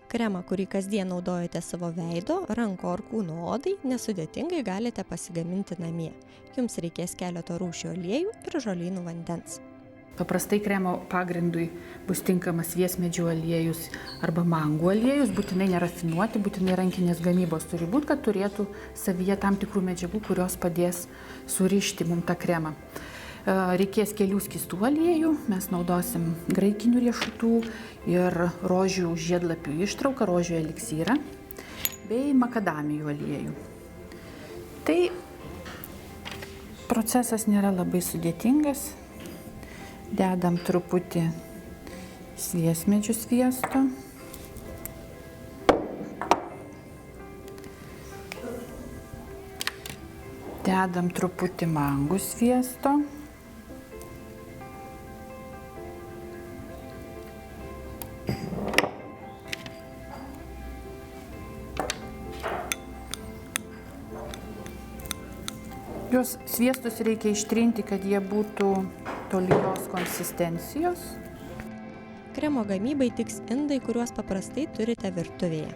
Kremą, kurį kasdien naudojate savo veido, ranko ar kūno odai, nesudėtingai galite pasigaminti namie. Jums reikės keleto rūšių aliejų ir žolynų vandens. Paprastai kremo pagrindui bus tinkamas sviesmedžių aliejus arba mangų aliejus, būtinai nerafinuoti, būtinai rankinės gamybos turi būti, kad turėtų savyje tam tikrų medžiagų, kurios padės surišti mums tą kremą. Reikės kelių skystų aliejų, mes naudosim graikinių riešutų ir rožių žiedlapių ištrauką, rožių eliksyrą bei makadamijų aliejų. Tai procesas nėra labai sudėtingas. Dedam truputį sviesmedžių sviesto. Dedam truputį mangų sviesto. Juos sviestus reikia ištrinti, kad jie būtų tolygios konsistencijos. Kremo gamybai tiks indai, kuriuos paprastai turite virtuvėje.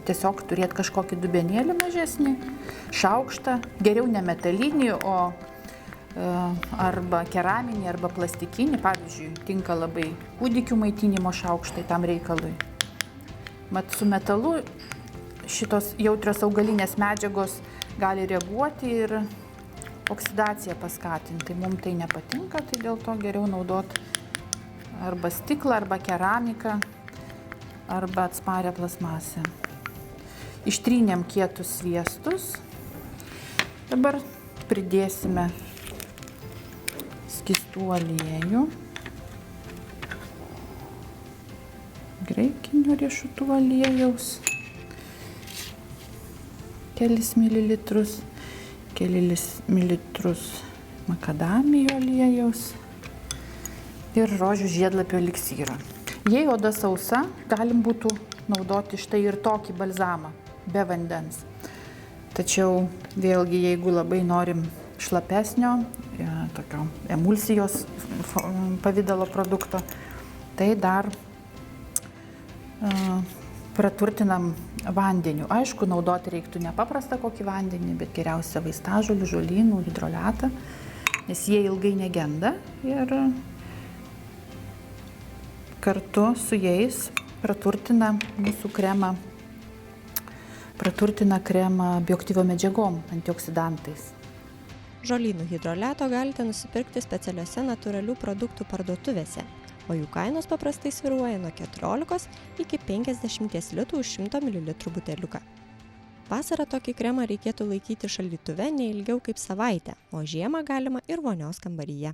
Tiesiog turėti kažkokį dubenėlį mažesnį, šaukštą, geriau ne metalinį, arba keraminį, arba plastikinį. Pavyzdžiui, tinka labai kūdikių maitinimo šaukštai tam reikalui. Mat su metalu šitos jautrios augalinės medžiagos gali reaguoti ir oksidaciją paskatinti. Mums tai nepatinka, tai dėl to geriau naudoti arba stiklą, arba keramiką, arba atsparią plastmasę. Ištrynėm kietus sviestus. Dabar pridėsime skystų aliejų, graikinių riešutų aliejaus, kelis mililitrus, kelis mililitrus makadamijų aliejaus ir rožių žiedlapio eliksyro. Jei oda sausa, galim būtų naudoti štai ir tokį balzamą be vandens. Tačiau vėlgi, jeigu labai norim šlapesnio, tokio emulsijos pavidalo produkto, tai dar praturtinam vandeniu. Aišku, naudoti reiktų nepaprastą kokį vandenį, bet geriausia vaistažolių, žolynų, hidroletą, nes jie ilgai negenda ir kartu su jais praturtina mūsų kremą, bioaktyviom medžiagom, antioksidantais. Žolynų hidroleto galite nusipirkti specialiose natūralių produktų parduotuvėse, o jų kainos paprastai svyruoja nuo 14 iki 50 litų už 100 ml buteliuką. Vasarą tokį kremą reikėtų laikyti šaldytuve ne ilgiau kaip savaitę, o žiemą galima ir vonios kambaryje.